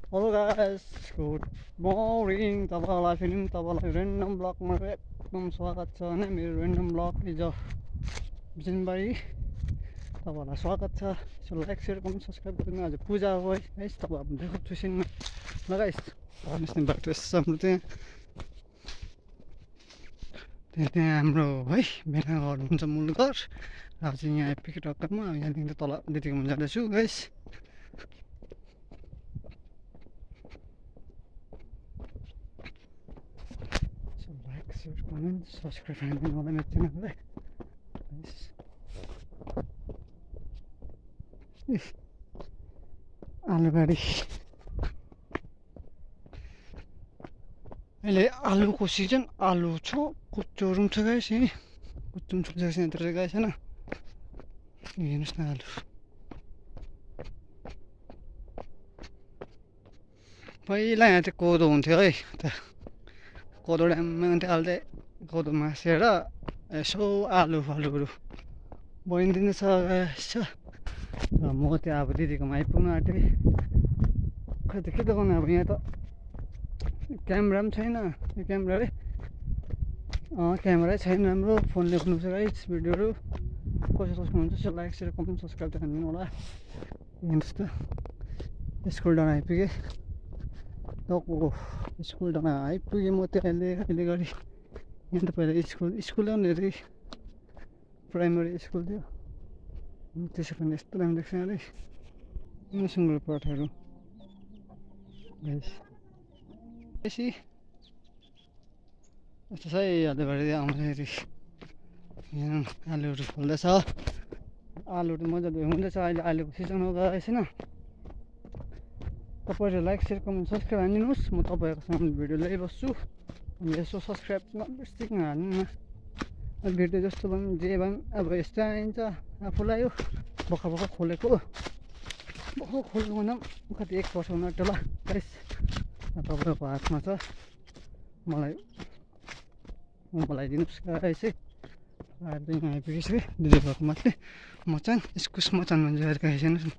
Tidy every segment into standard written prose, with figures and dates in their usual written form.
Hello guys, good morning. तपाईँलाई फेरि तपाईँलाई रेन्डम ब्लगमा एकदम स्वागत छ होइन। मेरो random blog is a Bijanbari. तपाईँलाई स्वागत छ। सो लाइक सेयर गर्नु, सब्सक्राइब गर्नु। आज पूजा हो है गाइस, तपाईँहरू देखाउँछु एकछिनमा ल गाइस। हेर्नुहोस् नि बाटो यसो हाम्रो त्यहाँ हाम्रो है भेना घर हुन्छ मूल घर। र चाहिँ यहाँ आइपुग्यो टक्करमा। यहाँदेखि तल दिदीकोमा जाँदैछु गाइस। कमेन्ट सब्सक्राइब गर्नु होला मेरो च्यानललाई। आलुबारी अहिले आलुको सिजन। आलु छ, कुच्चोहरू पनि छ गाइस। यहीँ कुच्चो पनि छोडिसकेको छ यहाँतिर गाइस होइन। हेर्नुहोस् न आलु पहिला यहाँ चाहिँ कोदो हुन्थ्यो है। कोदो ड्याममा हुन्थ्यो। अहिले चाहिँ कोदो मासेर यसो आलुहरू बनिदिँदैछ गाइस। र म त्यहाँ अब दिदीकोमा आइपुग्नु आँटेँ। खै त के त गर्नु, अब यहाँ त क्यामेरा पनि छैन। यो क्यामेरा क्यामेरै छैन राम्रो। फोनले बनाउँछ गाइस भिडियोहरू। कसो हुन्छ so like share comment subscribe त हानिदिनु होला। हेर्नुहोस् त स्कुल डाँडा आइपुगेँ। स्कुल डाँडा आइपुगेँ म त्यहाँ अहिले घरि। यहाँ त पहिला स्कुलै हुने प्राइमेरी स्कुल थियो। त्यसै पनि यस्तो दामी देख्छ अरे सुँगुर पाठहरू बेसी यस्तो छ है। आलुबारी आउँदाखेरि यहाँ आलुहरू फल्दैछ। आलुहरू मजाले हुँदैछ। अहिले आलुको सिजन हो गाइस होइन। तपाईँहरू लाइक सेयर कमेन्ट सब्सक्राइब हानिदिनुहोस्। म तपाईँहरूको सामने भिडियो ल्याइबस्छु। अनि यसो सब्सक्राइब नबिर्सिकन हाल्नु न। भिडियो जस्तो भए पनि जे भए पनि अब यस्तो आइन्छ आफूलाई। हो भर्खर खोलेको भन्दा पनि कति 1 वर्ष हुन आँट्यो होला गाइस। तपाईँको हातमा छ। मलाई दिनुहोस् गाइस है। अहिले यहाँ आइपुगेछु है दिदी घरको माथि। मचान इस्कुस मचान भन्छ गाइस। हेर्नुहोस् न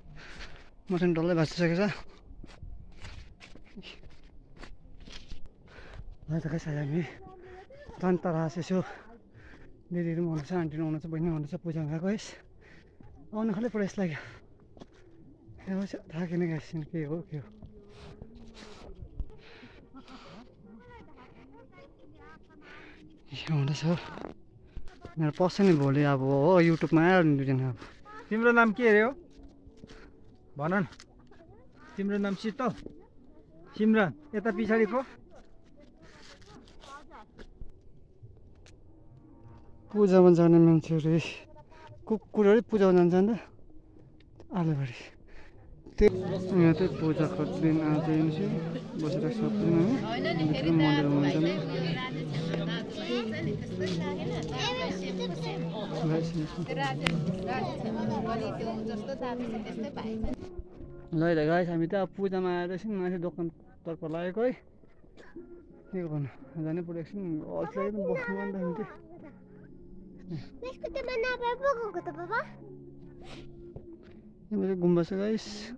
मचान डल्लै भाँचिसकेको छ। अहिले त गाइस हामी तन्तरास यसो दिदीहरू पनि हुनुहुन्छ, आन्टी हुनुहुन्छ, बहिनी हुनुहुन्छ, पूजा गएको गाइस। आउनु खालि पुरा यस्तो लाग्यो। थाकेन गाइस। के हो हुँदैछ मेरो पस्छ नि भोलि अब हो युट्युबमा आयो नि दुईजना। अब तिम्रो नाम के अरे हो भन न। तिम्रो नाम शीतल सिमरन। यता पछाडि पो पूजामा जाने मान्छेहरू कुकुरहरू पूजामा जान्छ नि त। आलुबारी यहाँ चाहिँ पूजाको दिन आज बसेर सक्दैन है। मन्दिर हुनुहुन्छ ल गाइस। हामी त अब पूजामा आएर एकछिन माथि दोकानतर्फ लागेको है। के गर्नु जानै पऱ्यो एकछिन। अल्छी पनि बस्नु मन त हुन्थ्यो। गुम्बा छ गाइस।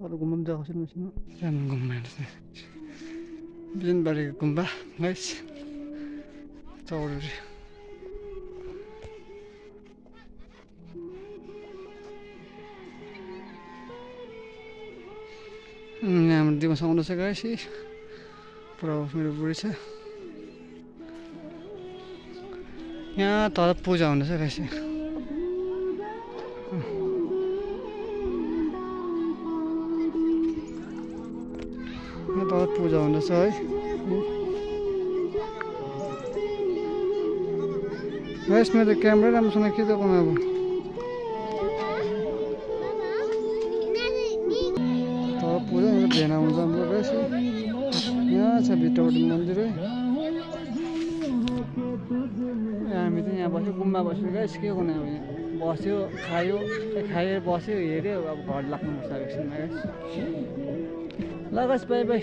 अरू गुम्बा पनि जाएको छैन मसिनो सानो गुम्बा बिजनबारीको गुम्बा गाइस। चौररी यहाँ हाम्रो दिमा सुहाउँदैछ गाइस। पुरा मेरो बुढी छ यहाँ। तर पूजा हुँदैछ गाइस। यहाँ तर पूजा हुँदैछ है गाइस। मेरो क्यामेरा राम्रोसँग खिचेको अब तर पूजा भेना हुन्छ हाम्रो गाइस। यहाँ छ भित्रपट्टि मन्दिर है। हामी त यहाँ बस्यो गुम्बा बस्यो गाइस। के गर्नु अब यहाँ बस्यो खायो बस्यो हेऱ्यो। अब घर लाग्नु पर्छ एकछिनमा गाइस। ल गाइस बाई बाई।